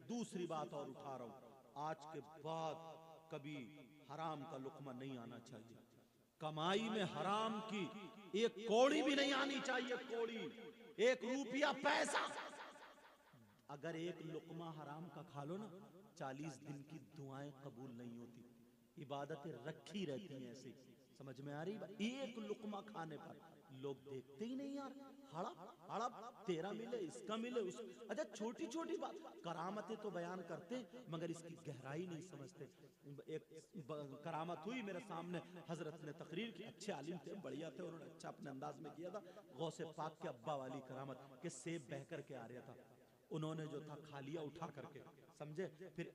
दूसरी बात और उठा रहा हूं, आज के बाद कभी हराम का लुकमा नहीं आना चाहिए। कमाई में हराम की एक कौड़ी भी नहीं आनी चाहिए। कौड़ी, एक रुपया, पैसा, अगर एक लुकमा हराम का खा लो ना, 40 दिन की दुआएं कबूल नहीं होती, इबादतें रखी रहती हैं ऐसे। समझ में आ रही? एक लुकमा खाने पर लोग देखते ही नहीं यार, हड़प हड़प, तेरा मिले, इसका मिले, उस, अच्छा छोटी छोटी बात, करामतें तो बयान करते मगर इसकी गहराई नहीं समझते। एक करामत हुई मेरे सामने, हजरत ने तकरीर की, अच्छे आलिम थे, बढ़िया थे, उन्होंने अच्छा अपने अंदाज में किया था। गौसे पाक के अब्बा वाली करामत के सेब बह करके आ रहा था, उन्होंने जो था खा लिया उठा करके, समझे। फिर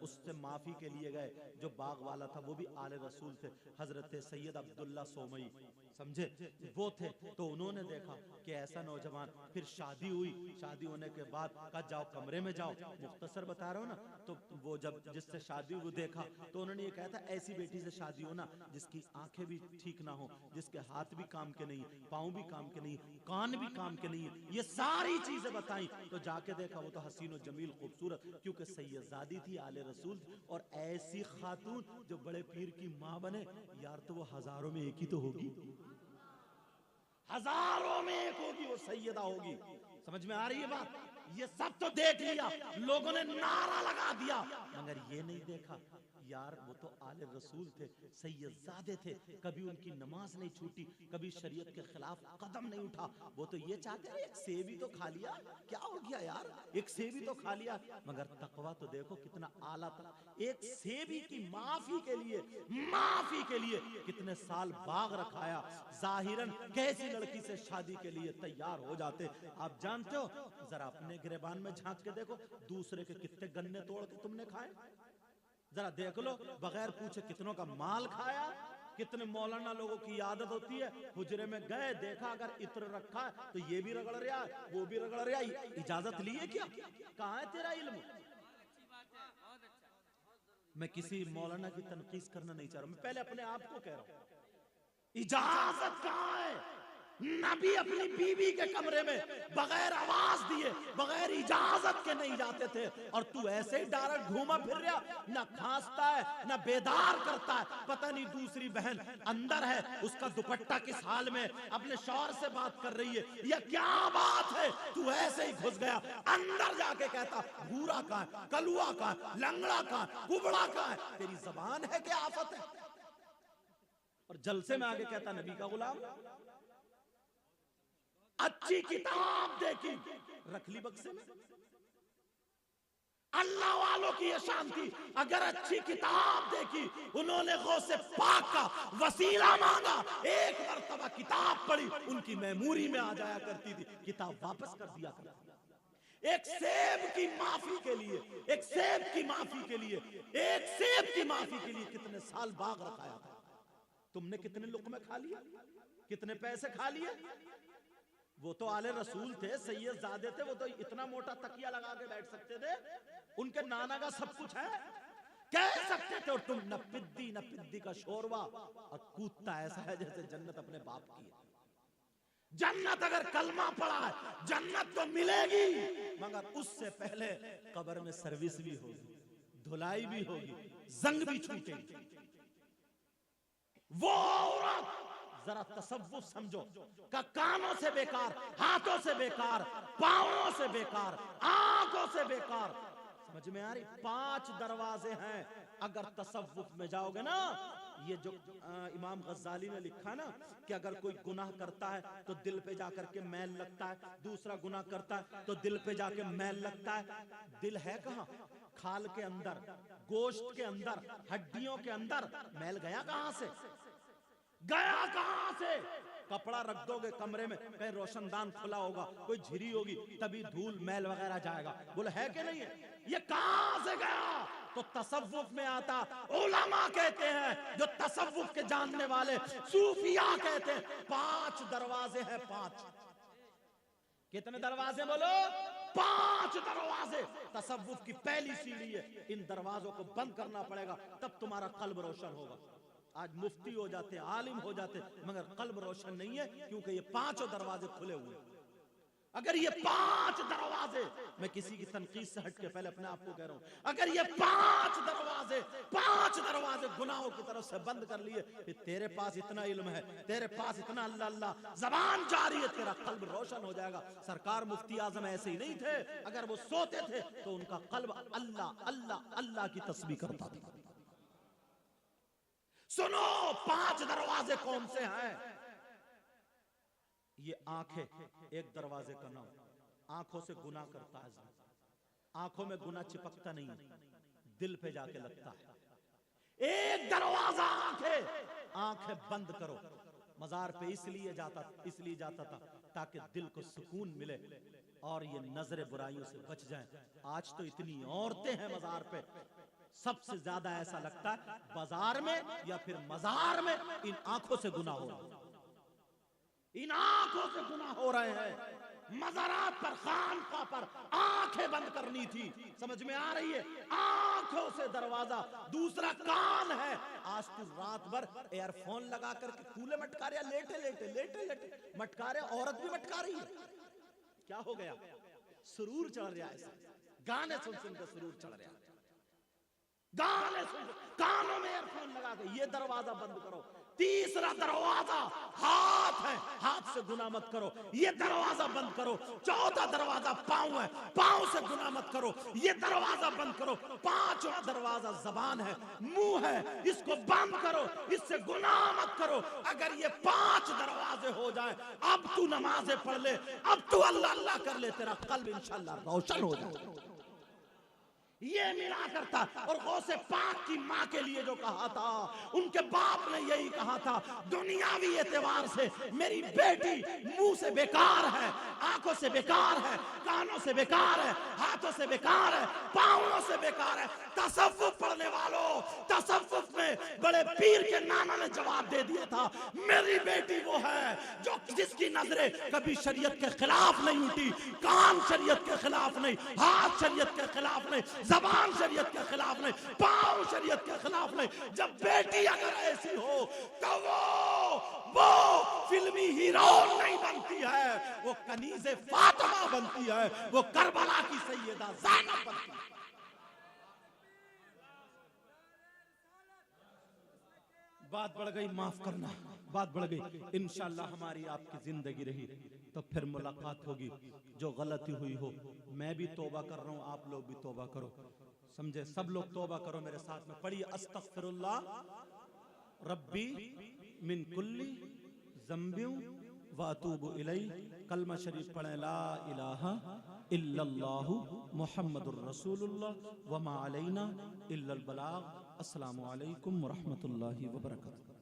उससे माफी के लिए गए, जो बाग वाला था वो भी आले रसूल थे, हजरत सैयद अब्दुल्ला सोमई, समझे, वो थे। तो उन्होंने देखा कि ऐसा नौजवान, फिर शादी हुई, शादी होने के बाद कहा जाओ कमरे में जाओ, मुख्तसर बता रहा हूँ ना। तो वो जब जिससे शादी वो देखा तो उन्होंने ये कहा था ऐसी बेटी से शादी हो ना जिसकी आंखें भी ठीक ना हो, जिसके हाथ भी काम के नहीं, पाँव भी काम के नहीं, कान भी काम के नहीं, ये सारी चीजें बताई। तो जाके देखा वो तो हसीन जमील खूबसूरत, क्योंकि सैयदजादी थी, आले रसूल थी, और ऐसी खातून जो बड़े पीर की माँ बने यार, तो वो हजारों में एक ही तो होगी, हजारों में एक होगी, वो सैयदा होगी। समझ में आ रही है बात? ये सब तो देख लिया, लोगों ने नारा लगा दिया, मगर ये नहीं देखा यार वो तो आले रसूल थे, सैयदजादे थे, कभी उनकी नमाज नहीं छूटी, कभी शरीयत के खिलाफ कदम नहीं उठा। वो तो ये चाहते हैं एक सेब ही तो खा लिया, क्या हो गया यार, एक सेब ही तो खा लिया, मगर तकवा तो देखो कितना आला था। एक सेबी की माफी के लिए, माफी के लिए कितने साल बाग रखाया, जाहिरन कैसी लड़की से शादी के लिए तैयार हो जाते आप जानते हो। जरा अपने गिरेबान में झांक के देखो, दूसरे के कितने गन्ने तोड़ के तुमने खाए, जरा देख लो, बगैर पूछे कितनों का माल खाया। कितने मौलाना लोगों की आदत होती है, हुजरे में गए, देखा अगर इत्र रखा है तो ये भी रगड़ रहा है, वो भी रगड़ रहा है, इजाजत ली है क्या? कहां है तेरा इल्म? मैं किसी मौलाना की तनकीस करना नहीं चाह रहा, मैं पहले अपने आप को कह रहा हूं, इजाजत कहां है? नबी अपनी बीवी के कमरे में बगैर आवाज दिए, बगैर इजाजत के नहीं जाते थे, और तू ऐसे ही डायरेक्ट घूमा फिर रहा, ना खांसता है ना बेदार करता है। पता नहीं दूसरी बहन अंदर है, उसका दुपट्टा किस हाल में, अपने शौहर से बात कर रही है, यह क्या बात है? तू ऐसे ही घुस गया, अंदर जाके कहता भूरा कहां है, कलुआ कहां है, लंगड़ा कहां है, कुबड़ा कहां है? तेरी जबान है क्या आफत है? और जलसे में आगे कहता नबी का गुलाम। अच्छी किताब देखी, रख ली बक्से में। अल्लाह वालों की ये शांति, अगर अच्छी किताब देखी, उन्होंने गौसे पाक का वसीला मांगा, एक मर्तबा किताब पढ़ी, उनकी मेमोरी में आ जाया करती थी, किताब वापस कर दिया करती थी। एक सेब की माफी के लिए, एक सेब की माफी के लिए, एक सेब की माफी के लिए कितने साल बाग रखाया था। तुमने कितने लुक़मे खा लिए, कितने पैसे खा लिए? वो तो आले रसूल थे, सैयदजादे थे, वो तो इतना मोटा तकिया लगा के बैठ सकते थे, उनके नाना का सब कुछ है, कह सकते थे। और तुम न पिद्दी का शोरवा, और कूदता ऐसा है जैसे जन्नत अपने बाप की है। जन्नत अगर कलमा पड़ा है, जन्नत तो मिलेगी, मगर उससे पहले कब्र में सर्विस भी होगी, धुलाई भी होगी, जंग भी छूटेगी। वो औरत जरा तसव्वुफ समझो, का कानों से बेकार, हाथों से बेकार, पांवों से बेकार, आंखों से बेकार। समझ में आ रही? 5 दरवाजे हैं, अगर तसव्वुफ में जाओगे ना, ये जो इमाम गज्जाली ने लिखा ना कि अगर कोई गुनाह करता है तो दिल पे जाकर के मैल लगता है, दूसरा गुनाह करता है तो दिल पे जाके मैल लगता है। दिल है कहाँ? खाल के अंदर, गोश्त के अंदर, हड्डियों के अंदर। मैल गया कहां से? गया कहां से? कपड़ा रख दोगे कमरे में, कहीं रोशनदान खुला होगा, कोई झिरी होगी, तभी धूल मैल वगैरह जाएगा। बोले है कि नहीं है? ये कहां से गया? तो तसव्वुफ में आता। उलमा कहते हैं, जो तसव्वुफ के जानने वाले, सूफिया कहते हैं 5 दरवाजे हैं, 5। कितने दरवाजे बोलो? 5 दरवाजे। तसव्वुफ की पहली सीढ़ी है, इन दरवाजों को बंद करना पड़ेगा, तब तुम्हारा कल्ब रोशन होगा। आज मुफ्ती हो जाते, आलिम हो जाते, मगर कल्ब रोशन नहीं है, क्योंकि ये 5 दरवाजे खुले हुए। अगर ये 5 दरवाजे, मैं किसी की तनकीद से हट के पहले अपने आप को कह रहा हूं, अगर ये 5 दरवाजे गुनाहों की तरफ से बंद कर लिए, फिर तेरे पास इतना इल्म है, तेरे पास इतना अल्लाह अल्लाह जबान जारी है, तेरा कल्ब रोशन हो जाएगा। सरकार मुफ्ती आजम ऐसे ही नहीं थे, अगर वो सोते थे तो उनका कल्ब अल्लाह अल्लाह अल्लाह की तस्बीह करता था। सुनो 5 दरवाजे कौन से हैं? ये आंखें एक दरवाजे का नाम, आंखों से गुनाह करता है, आंखों में गुनाह चिपकता नहीं, दिल पे जाके लगता है। एक दरवाजा आंखें, आंखें बंद करो। मजार पे इसलिए जाता था ताकि दिल को सुकून मिले और ये नजर बुराइयों से बच जाएं। आज तो इतनी औरतें हैं मजार पे, सबसे ज्यादा ऐसा लगता है बाजार में या फिर मजार में इन आंखों से गुनाह हो रहा है, इन आंखों से गुनाह हो रहे हैं। मज़ारात पर, खानका पर आंखें बंद करनी थी, समझ में आ रही है? आंखों से दरवाजा। दूसरा कान है। आज तू रात भर एयरफोन लगा करके कूले मटका रहे, लेटे लेटे मटका रहे, औरत भी मटका रही है। क्या हो गया? सुरूर चढ़ रहा है, गाने सुन सुन के सुरूर चढ़ रहा है, गाने सुन, कानों में एयरफोन लगा के। ये दरवाजा बंद करो। तीसरा दरवाजा हाथ है, हाथ से गुनाह मत करो, ये दरवाजा बंद करो। चौथा दरवाजा पांव है, पांव से गुनाह मत करो, ये दरवाजा बंद करो। पांचवा दरवाजा जबान है, मुंह है, इसको बंद करो, इससे गुनाह मत करो। अगर ये 5 दरवाजे हो जाए, अब तू नमाजें पढ़ ले, अब तू अल्लाह अल्लाह कर ले, तेरा कल्ब इंशाअल्लाह रोशन हो जाए। ये मिला करता। और गौसे पाक की माँ के लिए जो कहा था, उनके बाप ने यही कहा था, दुनियावी एतबार से मेरी बेटी मुंह से बेकार है, आंखों से बेकार है, कानों से बेकार है, हाथों से बेकार है, पांवों से बेकार है। तसव्वुफ पढ़ने वालों, तसव्वुफ में बड़े पीर के नाना ने जवाब दे दिया था, मेरी बेटी वो है जो जिसकी नजरें कभी शरीयत के खिलाफ नहीं उठी, कान शरीयत के खिलाफ नहीं, हाथ शरीयत के खिलाफ नहीं, जबान शरीयत के खिलाफ नहीं, पांव शरीयत के खिलाफ नहीं। जब बेटी अगर ऐसी हो तो वो फिल्मी हीरो नहीं बनती है, वो कनीज़े फातिमा बनती है, वो करबला की सैयदा ज़ैनब बनती है। बात बढ़ गई, माफ करना, बात बढ़ गई। इंशाअल्लाह हमारी आपकी जिंदगी रही तो फिर मुलाकात होगी। जो गलती हुई हो, मैं भी तौबा कर रहा हूँ, आप लोग भी तौबा करो, समझे? सब लोग तौबा करो मेरे साथ में, पढ़िए अस्तगफिरुल्लाह रब्बी मिन कुल्ली ज़ंबिन व अतूबु इलैहि। कलमा शरीफ पढ़ें, ला इलाहा इल्लल्लाहु मुहम्मदुर रसूलुल्लाह व मा अलैना इल्लल बलाग। अस्सलामु अलैकुम व रहमतुल्लाहि व बरकातुहू।